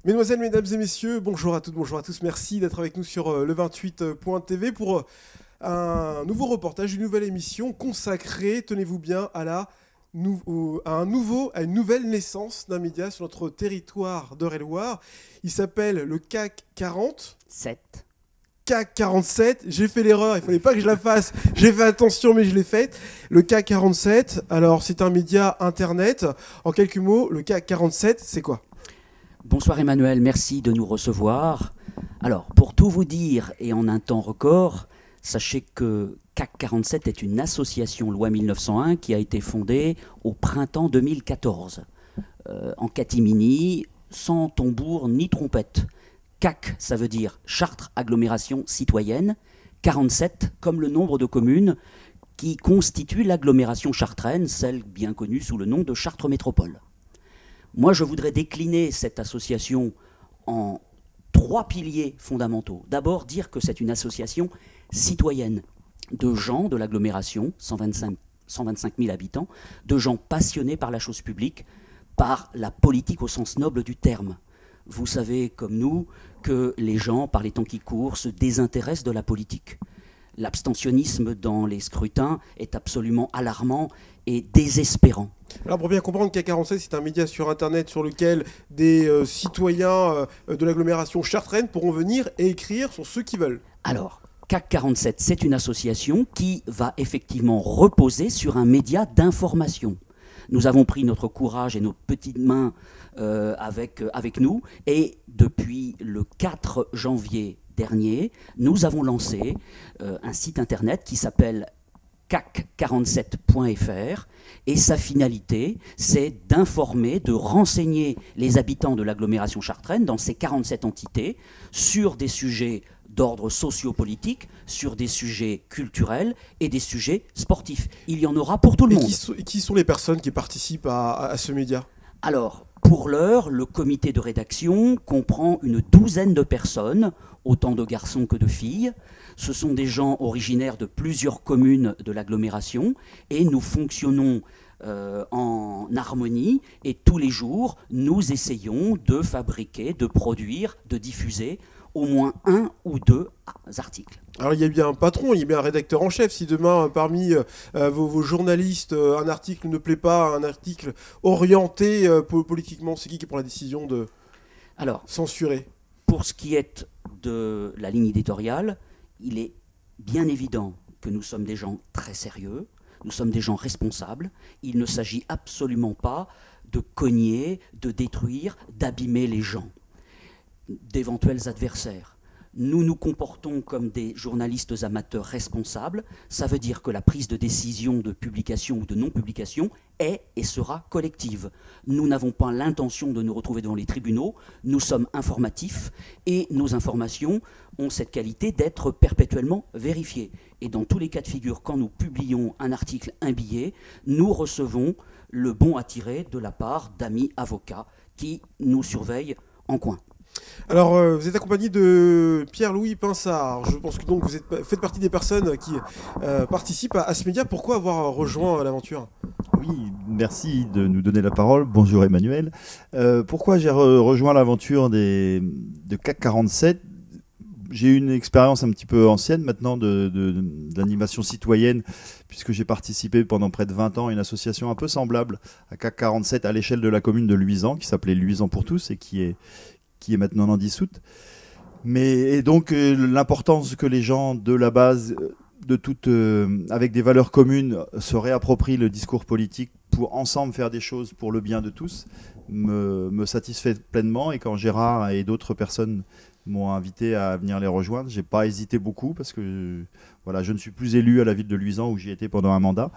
Mesdemoiselles, mesdames et messieurs, bonjour à toutes, bonjour à tous. Merci d'être avec nous sur le 28.tv pour un nouveau reportage, une nouvelle émission consacrée, tenez-vous bien, à une nouvelle naissance d'un média sur notre territoire d'Eure-et-Loir. Il s'appelle le CAC 40. 7. CAC 47, j'ai fait l'erreur, il fallait pas que je la fasse, j'ai fait attention mais je l'ai faite. Le CAC 47, alors c'est un média internet. En quelques mots, le CAC 47, c'est quoi ? Bonsoir Emmanuel, merci de nous recevoir. Alors, pour tout vous dire, et en un temps record, sachez que CAC 47 est une association loi 1901 qui a été fondée au printemps 2014, en catimini, sans tambour ni trompette. CAC, ça veut dire Chartres Agglomération Citoyenne, 47 comme le nombre de communes qui constituent l'agglomération chartraine, celle bien connue sous le nom de Chartres Métropole. Moi, je voudrais décliner cette association en 3 piliers fondamentaux. D'abord, dire que c'est une association citoyenne de gens de l'agglomération, 125 000 habitants, de gens passionnés par la chose publique, par la politique au sens noble du terme. Vous savez, comme nous, que les gens, par les temps qui courent, se désintéressent de la politique. L'abstentionnisme dans les scrutins est absolument alarmant et désespérant. Alors pour bien comprendre, CAC 47, c'est un média sur Internet sur lequel des citoyens de l'agglomération chartraine pourront venir et écrire sur ceux qui veulent. Alors, CAC 47, c'est une association qui va effectivement reposer sur un média d'information. Nous avons pris notre courage et nos petites mains avec nous, et depuis le 4 janvier dernier, nous avons lancé un site internet qui s'appelle cac47.fr, et sa finalité, c'est d'informer, de renseigner les habitants de l'agglomération chartraine dans ces 47 entités sur des sujets d'ordre sociopolitique, sur des sujets culturels et des sujets sportifs. Il y en aura pour tout le monde. Qui sont les personnes qui participent à ce média ? Alors, pour l'heure, le comité de rédaction comprend une douzaine de personnes, autant de garçons que de filles. Ce sont des gens originaires de plusieurs communes de l'agglomération, et nous fonctionnons en harmonie, et tous les jours, nous essayons de fabriquer, de produire, de diffuser au moins 1 ou 2 articles. Alors il y a bien un patron, il y a bien un rédacteur en chef. Si demain, parmi vos journalistes, un article ne plaît pas, un article orienté politiquement, c'est qui prend la décision de censurer ? Pour ce qui est de la ligne éditoriale, il est bien évident que nous sommes des gens très sérieux, nous sommes des gens responsables. Il ne s'agit absolument pas de cogner, de détruire, d'abîmer les gens, d'éventuels adversaires. Nous nous comportons comme des journalistes amateurs responsables. Ça veut dire que la prise de décision de publication ou de non-publication est et sera collective. Nous n'avons pas l'intention de nous retrouver devant les tribunaux. Nous sommes informatifs, et nos informations ont cette qualité d'être perpétuellement vérifiées. Et dans tous les cas de figure, quand nous publions un article, un billet, nous recevons le bon à tirer de la part d'amis avocats qui nous surveillent en coin. Alors, vous êtes accompagné de Pierre-Louis Pinsard. Je pense que donc vous faites partie des personnes qui participent à ce média. Pourquoi avoir rejoint l'aventure ? Oui, merci de nous donner la parole. Bonjour Emmanuel. Pourquoi j'ai rejoint l'aventure de CAC 47 ? J'ai eu une expérience un petit peu ancienne maintenant d'animation citoyenne, puisque j'ai participé pendant près de 20 ans à une association un peu semblable à CAC 47 à l'échelle de la commune de Luisan, qui s'appelait Luisan pour tous et qui est maintenant dissoute. Et donc l'importance que les gens de la base, avec des valeurs communes, se réapproprient le discours politique pour ensemble faire des choses pour le bien de tous, me satisfait pleinement. Et quand Gérard et d'autres personnes m'ont invité à venir les rejoindre, j'ai pas hésité beaucoup, parce que je ne suis plus élu à la ville de Luisan où j'y étais pendant un mandat,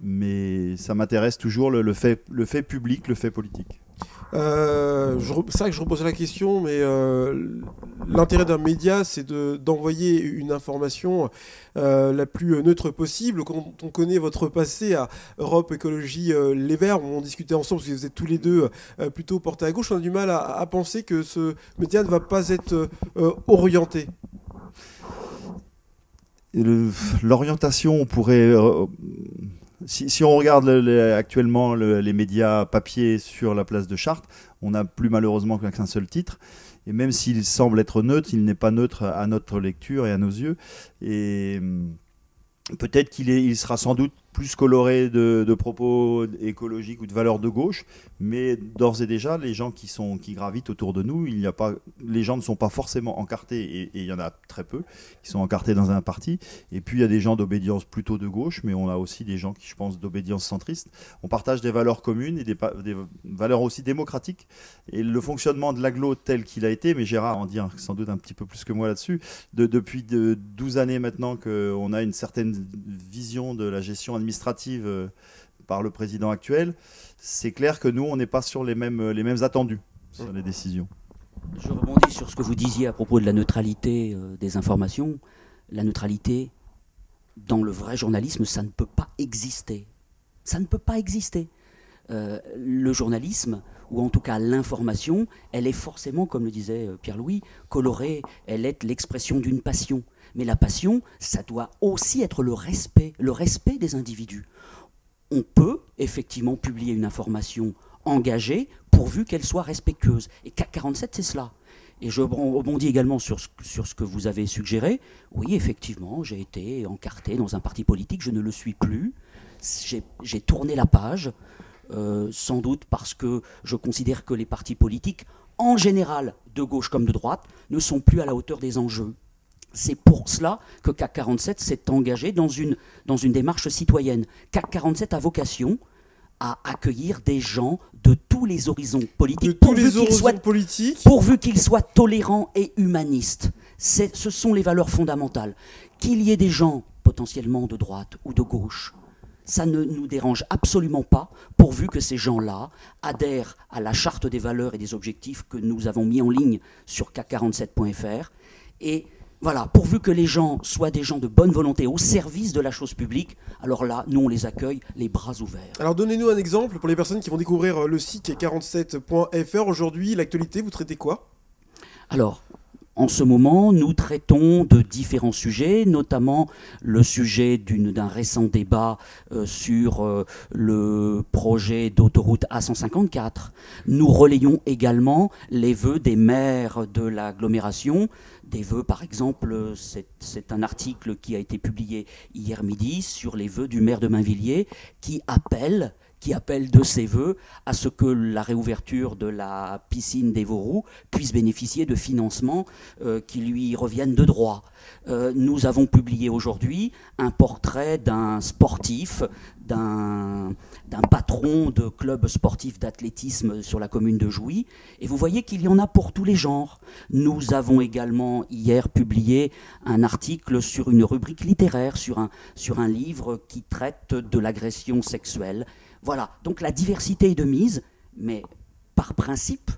mais ça m'intéresse toujours le fait public, le fait politique. C'est vrai que je repose la question, mais l'intérêt d'un média, c'est d'envoyer une information la plus neutre possible. Quand on connaît votre passé à Europe Écologie Les Verts, on discutait ensemble, parce que vous êtes tous les deux plutôt portés à gauche, on a du mal à penser que ce média ne va pas être orienté. L'orientation, on pourrait Si on regarde actuellement les médias papier sur la place de Chartres, on n'a plus malheureusement qu'un seul titre. Et même s'il semble être neutre, il n'est pas neutre à notre lecture et à nos yeux. Et peut-être il sera sans doute plus coloré de propos écologiques ou de valeurs de gauche, mais d'ores et déjà, les gens qui gravitent autour de nous, les gens ne sont pas forcément encartés, et il y en a très peu qui sont encartés dans un parti. Et puis il y a des gens d'obédience plutôt de gauche, mais on a aussi des gens qui, je pense, d'obédience centriste. On partage des valeurs communes et des valeurs aussi démocratiques. Et le fonctionnement de l'agglo tel qu'il a été, mais Gérard en dit sans doute un petit peu plus que moi là-dessus, depuis 12 années maintenant qu'on a une certaine vision de la gestion administrative par le président actuel, c'est clair que nous, on n'est pas sur les mêmes attendus sur les décisions. Je rebondis sur ce que vous disiez à propos de la neutralité des informations. La neutralité, dans le vrai journalisme, ça ne peut pas exister. Ça ne peut pas exister. Le journalisme, ou en tout cas l'information, elle est forcément, comme le disait Pierre-Louis, colorée, elle est l'expression d'une passion. Mais la passion, ça doit aussi être le respect des individus. On peut effectivement publier une information engagée pourvu qu'elle soit respectueuse. Et CAC 47, c'est cela. Et je rebondis également sur ce que vous avez suggéré. Oui, effectivement, j'ai été encarté dans un parti politique, je ne le suis plus. J'ai tourné la page, sans doute parce que je considère que les partis politiques, en général, de gauche comme de droite, ne sont plus à la hauteur des enjeux. C'est pour cela que CAC 47 s'est engagé dans une démarche citoyenne. CAC 47 a vocation à accueillir des gens de tous les horizons politiques, pourvu qu'ils soient tolérants et humanistes. Ce sont les valeurs fondamentales. Qu'il y ait des gens potentiellement de droite ou de gauche, ça ne nous dérange absolument pas, pourvu que ces gens-là adhèrent à la charte des valeurs et des objectifs que nous avons mis en ligne sur CAC47.fr. Et voilà, pourvu que les gens soient des gens de bonne volonté au service de la chose publique, alors là, nous, on les accueille les bras ouverts. Alors donnez-nous un exemple pour les personnes qui vont découvrir le site CAC47.fr. Aujourd'hui, l'actualité, vous traitez quoi ? Alors, en ce moment, nous traitons de différents sujets, notamment le sujet d'un récent débat sur le projet d'autoroute A154. Nous relayons également les vœux des maires de l'agglomération. Des vœux, par exemple, c'est un article qui a été publié hier midi sur les vœux du maire de Mainvilliers qui appelle de ses vœux à ce que la réouverture de la piscine des Vauroux puisse bénéficier de financements qui lui reviennent de droit. Nous avons publié aujourd'hui un portrait d'un sportif, d'un patron de club sportif d'athlétisme sur la commune de Jouy, et vous voyez qu'il y en a pour tous les genres. Nous avons également hier publié un article sur une rubrique littéraire, sur un livre qui traite de l'agression sexuelle. Voilà, donc la diversité est de mise, mais par principe,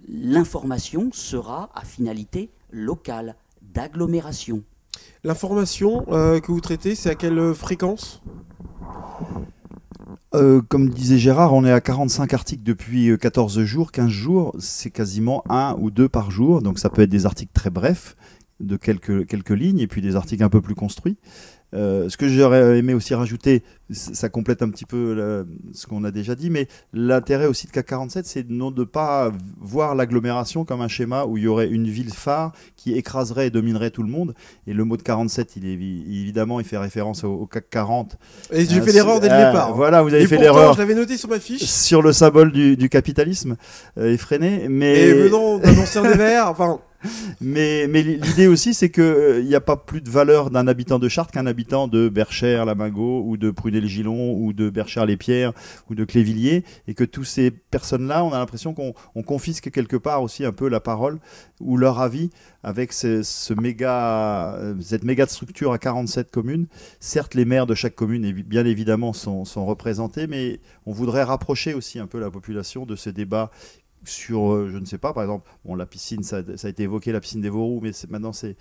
l'information sera à finalité locale, d'agglomération. L'information que vous traitez, c'est à quelle fréquence ? Comme disait Gérard, on est à 45 articles depuis 14 jours, 15 jours, c'est quasiment 1 ou 2 par jour, donc ça peut être des articles très brefs, de quelques lignes, et puis des articles un peu plus construits. Ce que j'aurais aimé aussi rajouter, ça complète un petit peu ce qu'on a déjà dit, mais l'intérêt aussi de CAC 47, c'est de ne pas voir l'agglomération comme un schéma où il y aurait une ville phare qui écraserait et dominerait tout le monde. Et le mot de 47, évidemment, il fait référence au CAC 40. Et j'ai fait l'erreur dès le départ. Voilà, vous avez fait pourtant, l'erreur. Je l'avais noté sur ma fiche. Sur le symbole du capitalisme effréné. Et venant d'un ancien des Verts, enfin... Mais l'idée aussi, c'est qu'il n'y a pas plus de valeur d'un habitant de Chartres qu'un habitant de Berchères-Lamago ou de Prunay-le-Gillon ou de Berchères-les-Pierres ou de Clévilliers, et que tous ces personnes-là, on a l'impression qu'on confisque quelque part aussi un peu la parole ou leur avis avec cette méga structure à 47 communes. Certes, les maires de chaque commune, bien évidemment, sont représentés, mais on voudrait rapprocher aussi un peu la population de ce débat sur, je ne sais pas, par exemple, bon, la piscine, ça a été évoqué, la piscine des Vauroux, mais maintenant c'est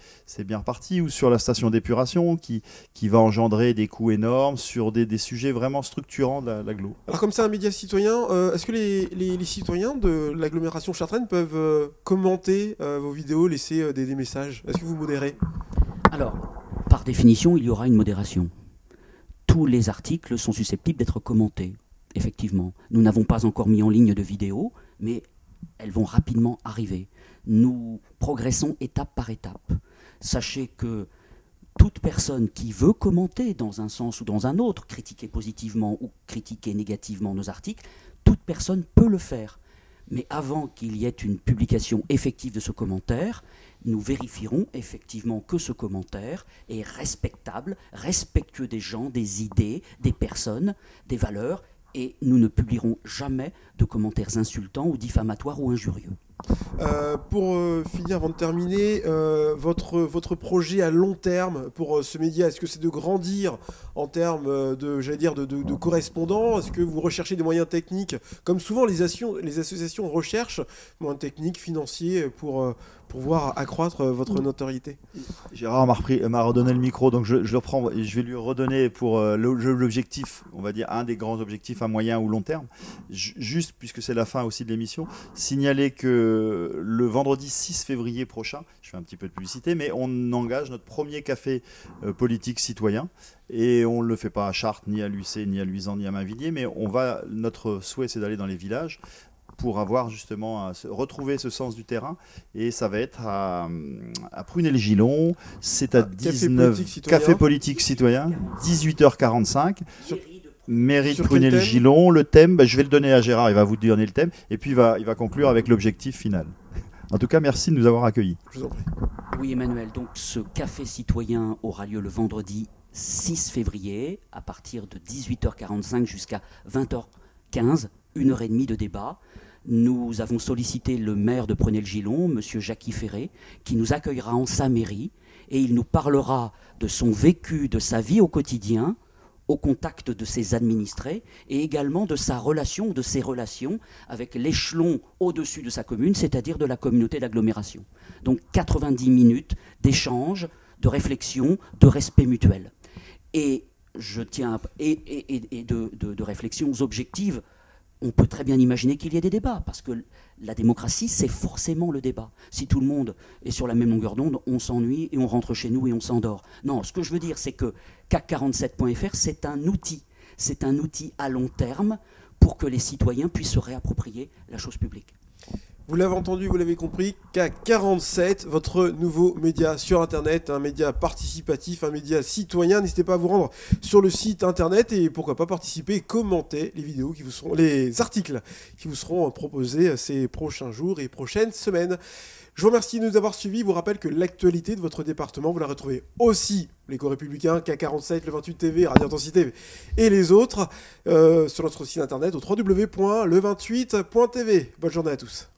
bien reparti, ou sur la station d'épuration qui va engendrer des coûts énormes, sur des sujets vraiment structurants de l'agglo. Alors comme c'est un média citoyen, est-ce que les citoyens de l'agglomération chartraine peuvent commenter vos vidéos, laisser des messages ? Est-ce que vous modérez ? Alors, par définition, il y aura une modération. tous les articles sont susceptibles d'être commentés. Effectivement, nous n'avons pas encore mis en ligne de vidéos, mais elles vont rapidement arriver. Nous progressons étape par étape. Sachez que toute personne qui veut commenter dans un sens ou dans un autre, critiquer positivement ou critiquer négativement nos articles, toute personne peut le faire. Mais avant qu'il y ait une publication effective de ce commentaire, nous vérifierons effectivement que ce commentaire est respectable, respectueux des gens, des idées, des personnes, des valeurs, et nous ne publierons jamais de commentaires insultants ou diffamatoires ou injurieux. Pour finir, avant de terminer, votre projet à long terme pour ce média, est-ce que c'est de grandir en termes de correspondants? Est-ce que vous recherchez des moyens techniques, comme souvent les associations recherchent, moyens techniques, financiers, pour pouvoir accroître votre notoriété? Gérard m'a redonné le micro, donc je le reprends et je vais lui redonner pour l'objectif, on va dire un des grands objectifs à moyen ou long terme. Juste, puisque c'est la fin aussi de l'émission, signaler que le vendredi 6 février prochain, je fais un petit peu de publicité, mais on engage notre premier café politique citoyen. Et on ne le fait pas à Chartres, ni à Lucé, ni à Luisan, ni à Mainvilliers, mais notre souhait, c'est d'aller dans les villages pour avoir justement retrouver ce sens du terrain, et ça va être à Prunay-le-Gillon, c'est à 19 Café Politique Citoyen, 18h45, mairie de Prunay-le-Gillon. Le thème, je vais le donner à Gérard, il va vous donner le thème, et puis il va conclure avec l'objectif final. En tout cas, merci de nous avoir accueillis. Je vous en prie. Oui, Emmanuel, donc ce café citoyen aura lieu le vendredi 6 février, à partir de 18h45 jusqu'à 20h15, 1h30 de débat. Nous avons sollicité le maire de Prunay-le-Gillon, M. Jackie Ferré, qui nous accueillera en sa mairie, et il nous parlera de son vécu, de sa vie au quotidien, au contact de ses administrés, et également de sa relation, de ses relations avec l'échelon au-dessus de sa commune, c'est-à-dire de la communauté d'agglomération. Donc 90 minutes d'échange, de réflexion, de respect mutuel. Et de réflexions objectives. On peut très bien imaginer qu'il y ait des débats, parce que la démocratie, c'est forcément le débat. Si tout le monde est sur la même longueur d'onde, on s'ennuie et on rentre chez nous et on s'endort. Non, ce que je veux dire, c'est que CAC47.fr, c'est un outil. C'est un outil à long terme pour que les citoyens puissent se réapproprier la chose publique. Vous l'avez entendu, vous l'avez compris, CAC47, votre nouveau média sur Internet, un média participatif, un média citoyen. N'hésitez pas à vous rendre sur le site Internet et pourquoi pas participer et commenter les articles qui vous seront proposés ces prochains jours et prochaines semaines. Je vous remercie de nous avoir suivis. Je vous rappelle que l'actualité de votre département, vous la retrouvez aussi, l'Éco-Républicain, CAC47, le 28 TV, Radio Intensité et les autres, sur notre site Internet au www.le28.tv. Bonne journée à tous.